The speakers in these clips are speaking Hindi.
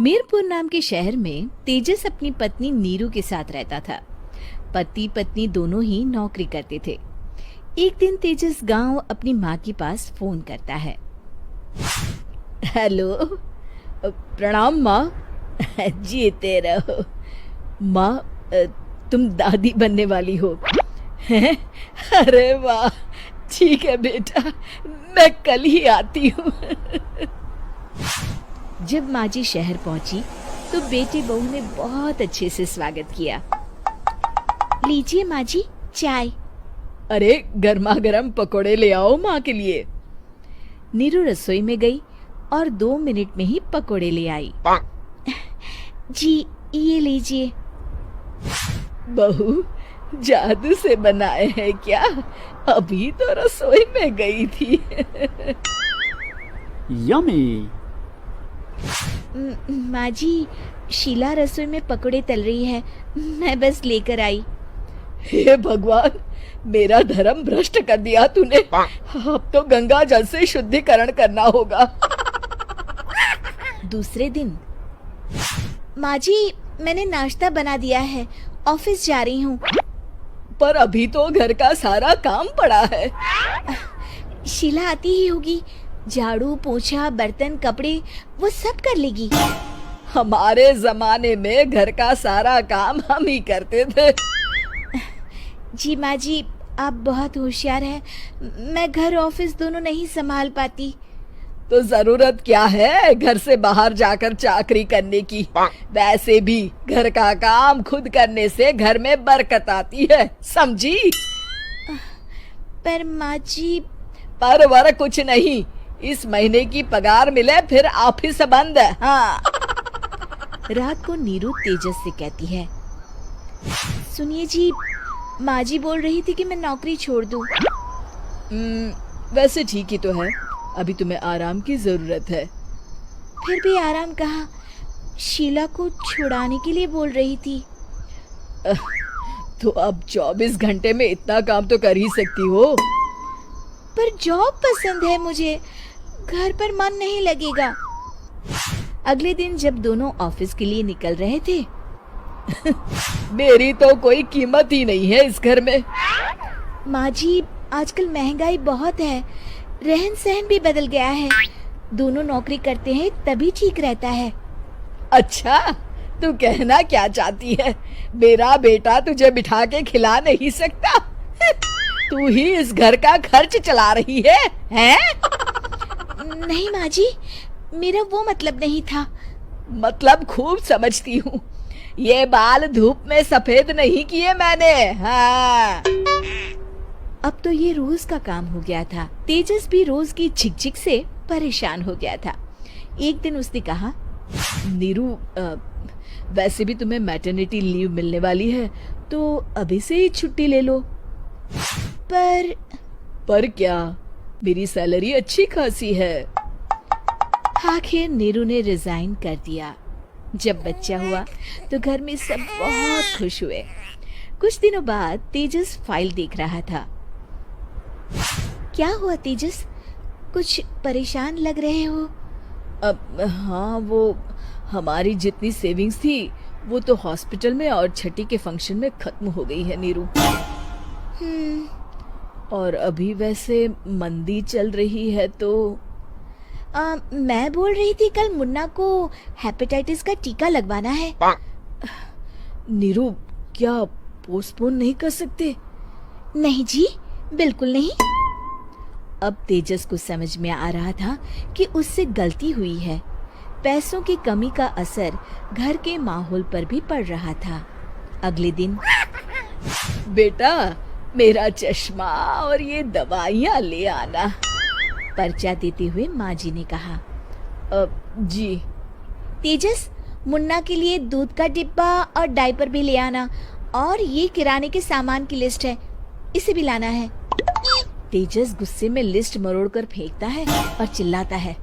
मीरपुर नाम के शहर में तेजस अपनी पत्नी नीरू के साथ रहता था। पति पत्नी दोनों ही नौकरी करते थे। एक दिन तेजस गांव अपनी माँ के पास फोन करता है। हेलो, प्रणाम माँ। जीते रहो माँ, तुम दादी बनने वाली हो हैं? अरे वाह, ठीक है बेटा, मैं कल ही आती हूँ। जब माँ जी शहर पहुंची तो बेटी बहू ने बहुत अच्छे से स्वागत किया। लीजिए माँ जी, चाय। अरे गर्मा गर्म पकोड़े ले आओ माँ के लिए। नीरू रसोई में गई और 2 मिनट में ही पकोड़े ले आई। जी ये लीजिए। बहू, जादू से बनाए हैं क्या? अभी तो रसोई में गई थी। यम्मी। माँ जी, शीला रसोई में पकोड़े तल रही है, मैं बस लेकर आई। हे भगवान, मेरा धर्म भ्रष्ट कर दिया तूने। अब तो गंगा जल से शुद्धिकरण करना होगा। दूसरे दिन, माँ जी मैंने नाश्ता बना दिया है, ऑफिस जा रही हूँ। पर अभी तो घर का सारा काम पड़ा है। शीला आती ही होगी, झाड़ू पोछा बर्तन कपड़े वो सब कर लेगी। हमारे जमाने में घर का सारा काम हम ही करते थे। जी माँ जी, आप बहुत होशियार हैं, मैं घर ऑफिस दोनों नहीं संभाल पाती। तो जरूरत क्या है घर से बाहर जाकर चाकरी करने की? वैसे भी घर का काम खुद करने से घर में बरकत आती है, समझी? पर माँ जी। पर वर कुछ नहीं, इस महीने की पगार मिले फिर ऑफिस बंद। हाँ। रात को नीरू तेजस से कहती है, सुनिए जी, माँ जी बोल रही थी कि मैं नौकरी छोड़ दूं। वैसे ठीक ही तो है, अभी तुम्हें आराम की जरूरत है। फिर भी आराम कहाँ, शीला को छुड़ाने के लिए बोल रही थी। तो अब 24 घंटे में इतना काम तो कर ही सकती हो। पर जॉब पसंद है मुझे, घर पर मन नहीं लगेगा। अगले दिन जब दोनों ऑफिस के लिए निकल रहे थे, मेरी तो कोई कीमत ही नहीं है इस घर में। माँ जी, आजकल महंगाई बहुत है, रहन सहन भी बदल गया है, दोनों नौकरी करते हैं तभी ठीक रहता है। अच्छा, तू कहना क्या चाहती है? मेरा बेटा तुझे बिठा के खिला नहीं सकता? तू ही इस घर का खर्च चला रही है, हैं? नहीं माँ जी, मेरा वो मतलब नहीं था। मतलब खूब समझती हूँ, ये बाल धूप में सफेद नहीं किए मैंने। हाँ। अब तो ये रोज का काम हो गया था। तेजस भी रोज की झिकझिक से परेशान हो गया था। एक दिन उसने कहा, नीरू, वैसे भी तुम्हें मैटरनिटी लीव मिलने वाली है, तो अभी से ही छुट्टी ले लो। पर क्या, मेरी सैलरी अच्छी खासी है। आखिर नीरू ने रिजाइन कर दिया। जब बच्चा हुआ तो घर में सब बहुत खुश हुए। कुछ दिनों बाद तेजस फाइल देख रहा था। क्या हुआ तेजस, कुछ परेशान लग रहे हो? हाँ, वो हमारी जितनी सेविंग्स थी वो तो हॉस्पिटल में और छठी के फंक्शन में खत्म हो गई है नीरू। और अभी वैसे मंदी चल रही है तो मैं बोल रही थी कल मुन्ना को हेपेटाइटिस का टीका लगवाना है। नीरू, क्या पोस्टपोन नहीं कर सकते? नहीं जी, बिल्कुल नहीं। अब तेजस को समझ में आ रहा था कि उससे गलती हुई है। पैसों की कमी का असर घर के माहौल पर भी पड़ रहा था। अगले दिन, बेटा मेरा चश्मा और ये दवाइयाँ ले आना, पर्चा देते हुए माँ जी ने कहा। जी। तेजस, मुन्ना के लिए दूध का डिब्बा और डायपर भी ले आना, और ये किराने के सामान की लिस्ट है, इसे भी लाना है। तेजस गुस्से में लिस्ट मरोड़कर फेंकता है और चिल्लाता है,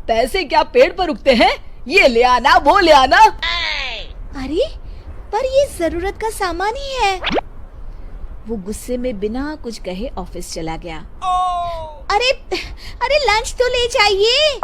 पैसे क्या पेड़ पर उगते हैं? ये ले आना, वो ले आना। अरे पर ये जरूरत का सामान ही है। वो गुस्से में बिना कुछ कहे ऑफिस चला गया। अरे लंच तो ले जाइए।